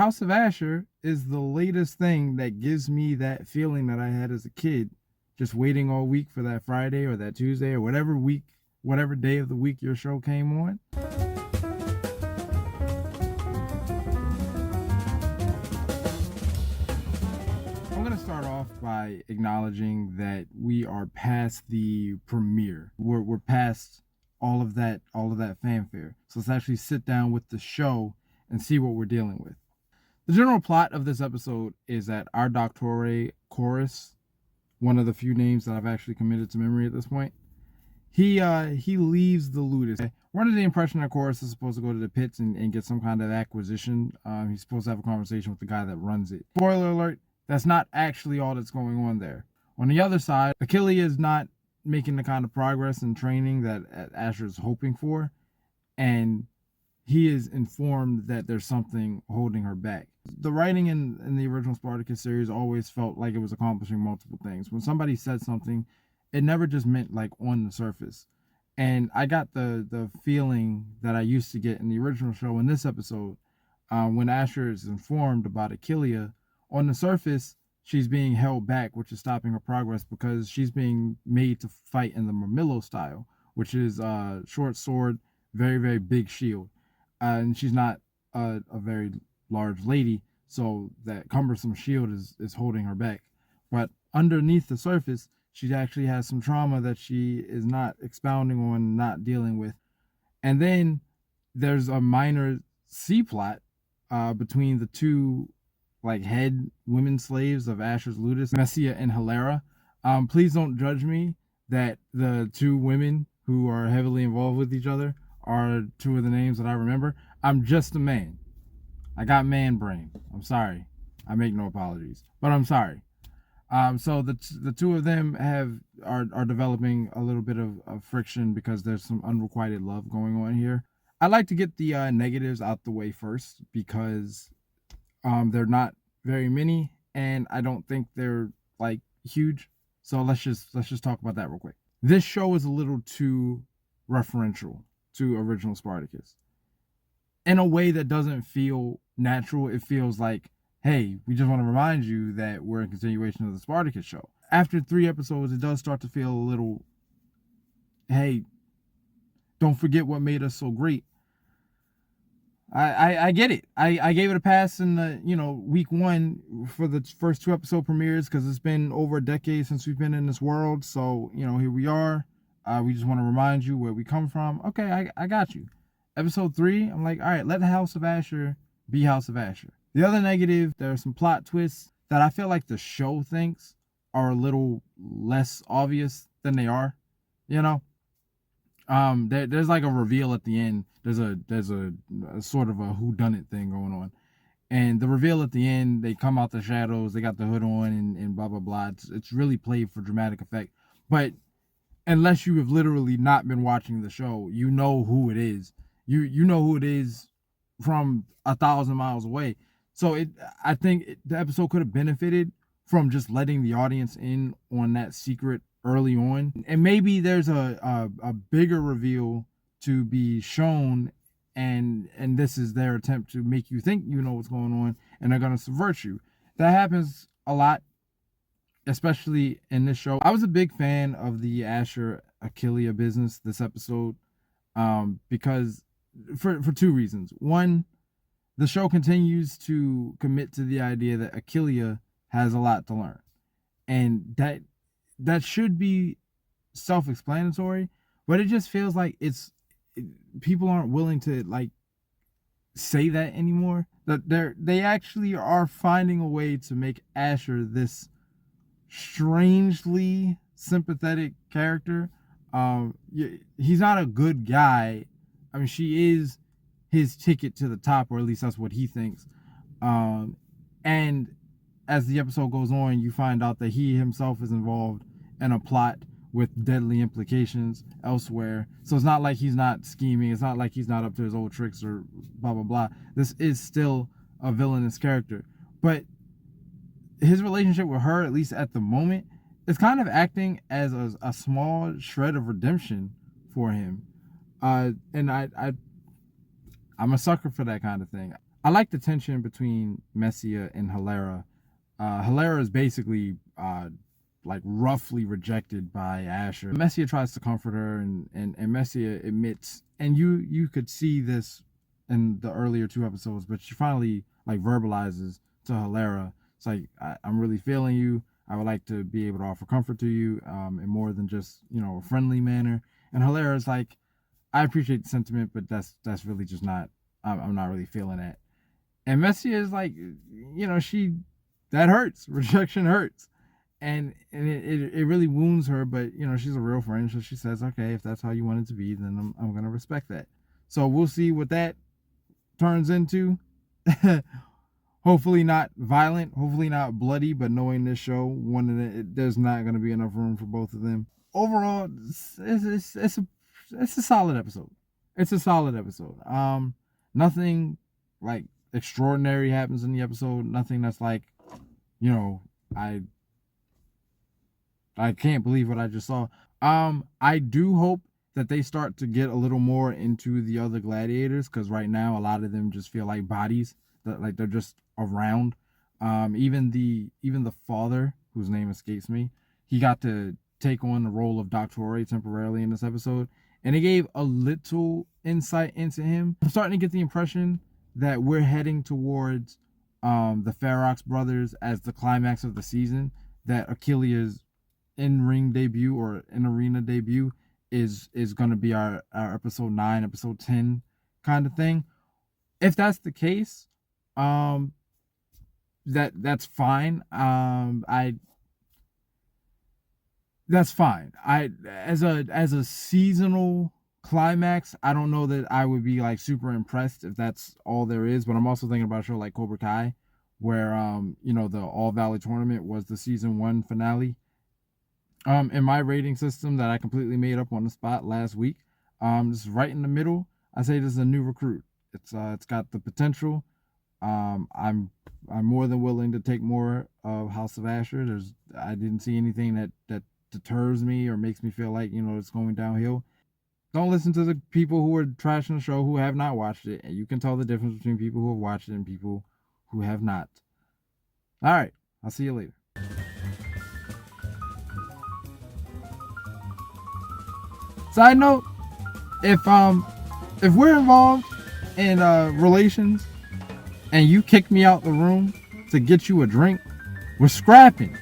House of Ashur is the latest thing that gives me that feeling that I had as a kid, just waiting all week for that Friday or that Tuesday or whatever day of the week your show came on. I'm going to start off by acknowledging that we are past the premiere. We're past all of that fanfare. So let's actually sit down with the show and see what we're dealing with. The general plot of this episode is that our Doctore Chorus, one of the few names that I've actually committed to memory at this point, he leaves the Ludus. We're under the impression that Chorus is supposed to go to the pits and get some kind of acquisition. He's supposed to have a conversation with the guy that runs it. Spoiler alert, that's not actually all that's going on there. On the other side, Achilles is not making the kind of progress and training that Ashur is hoping for, and he is informed that there's something holding her back. The writing in the original Spartacus series always felt like it was accomplishing multiple things. When somebody said something, it never just meant like on the surface. And I got the feeling that I used to get in the original show in this episode, when Ashur is informed about Achilles. On the surface, she's being held back, which is stopping her progress because she's being made to fight in the Murmillo style, which is short sword, very, very big shield. And she's not a very large lady, so that cumbersome shield is holding her back. But underneath the surface, she actually has some trauma that she is not expounding on, not dealing with. And then there's a minor C plot between the two head women slaves of Ashur's Ludus, Messia and Hilera. Please don't judge me that the two women who are heavily involved with each other are two of the names that I remember. I'm just a man. I got man brain. I'm sorry. I make no apologies, but I'm sorry. So the two of them are developing a little bit of friction because there's some unrequited love going on here. I like to get the negatives out the way first because they're not very many, and I don't think they're huge. So let's just talk about that real quick. This show is a little too referential to original Spartacus in a way that doesn't feel natural. It feels like, hey, we just want to remind you that we're in continuation of the Spartacus show. After 3 episodes, it does start to feel a little, hey, don't forget what made us so great. I get it. I gave it a pass in the week 1 for the first 2 episode premieres because it's been over a decade since we've been in this world. So here we are. We just want to remind you where we come from. Okay, I got you. Episode 3, I'm like, all right, let the House of Ashur be House of Ashur. The other negative, there are some plot twists that I feel like the show thinks are a little less obvious than they are. There's like a reveal at the end. There's a sort of a whodunit thing going on, and the reveal at the end, they come out the shadows, they got the hood on, and blah blah blah. It's really played for dramatic effect, but unless you have literally not been watching the show, you know who it is. You know who it is from 1,000 miles away. So I think the episode could have benefited from just letting the audience in on that secret early on, and maybe there's a bigger reveal to be shown, and this is their attempt to make you think you know what's going on, and they're going to subvert you. That happens a lot, especially in this show. I was a big fan of the Ashur Achilles business this episode, because for 2 reasons. One, the show continues to commit to the idea that Achilles has a lot to learn, and that should be self-explanatory, but it just feels like people aren't willing to say that anymore. That they actually are finding a way to make Ashur this strangely sympathetic character. He's not a good guy. I mean, she is his ticket to the top, or at least that's what he thinks. And as the episode goes on, you find out that he himself is involved in a plot with deadly implications elsewhere. So it's not like he's not scheming. It's not like he's not up to his old tricks or blah, blah, blah. This is still a villainous character. But his relationship with her, at least at the moment, is kind of acting as a small shred of redemption for him. And I'm a sucker for that kind of thing. I like the tension between Messia and Hilera. Hilera is basically like roughly rejected by Ashur. Messia tries to comfort her, and Messia admits, and you could see this in the earlier 2 episodes, but she finally like verbalizes to Hilera. It's like, I'm really feeling you. I would like to be able to offer comfort to you, in more than just, a friendly manner. And Hilera is like, I appreciate the sentiment, but that's really just not. I'm not really feeling that. And Messia is like, she that hurts. Rejection hurts, and it really wounds her. But she's a real friend, so she says, okay, if that's how you want it to be, then I'm gonna respect that. So we'll see what that turns into. Hopefully not violent, hopefully not bloody, but knowing this show, there's not going to be enough room for both of them. Overall, it's a solid episode. It's a solid episode. Nothing like extraordinary happens in the episode. Nothing that's like, you know, I can't believe what I just saw. I do hope that they start to get a little more into the other gladiators, because right now a lot of them just feel like bodies, that like they're just around. Even the father, whose name escapes me, he got to take on the role of Doctor temporarily in this episode, and it gave a little insight into him. I'm starting to get the impression that we're heading towards the Ferox brothers as the climax of the season. That Achillea's in-ring debut or in-arena debut is going to be our episode 9, episode 10 kind of thing. If that's the case, that's fine. That's fine. As a seasonal climax, I don't know that I would be like super impressed if that's all there is. But I'm also thinking about a show like Cobra Kai, where the All Valley tournament was the season 1 finale. In my rating system that I completely made up on the spot last week, this is right in the middle. I say this is a new recruit. It's got the potential. I'm more than willing to take more of House of Ashur. I didn't see anything that deters me or makes me feel like it's going downhill. Don't listen to the people who are trashing the show who have not watched it, and you can tell the difference between people who have watched it and people who have not. All right, I'll see you later. Side note, if we're involved in relations and you kick me out the room to get you a drink, we're scrapping.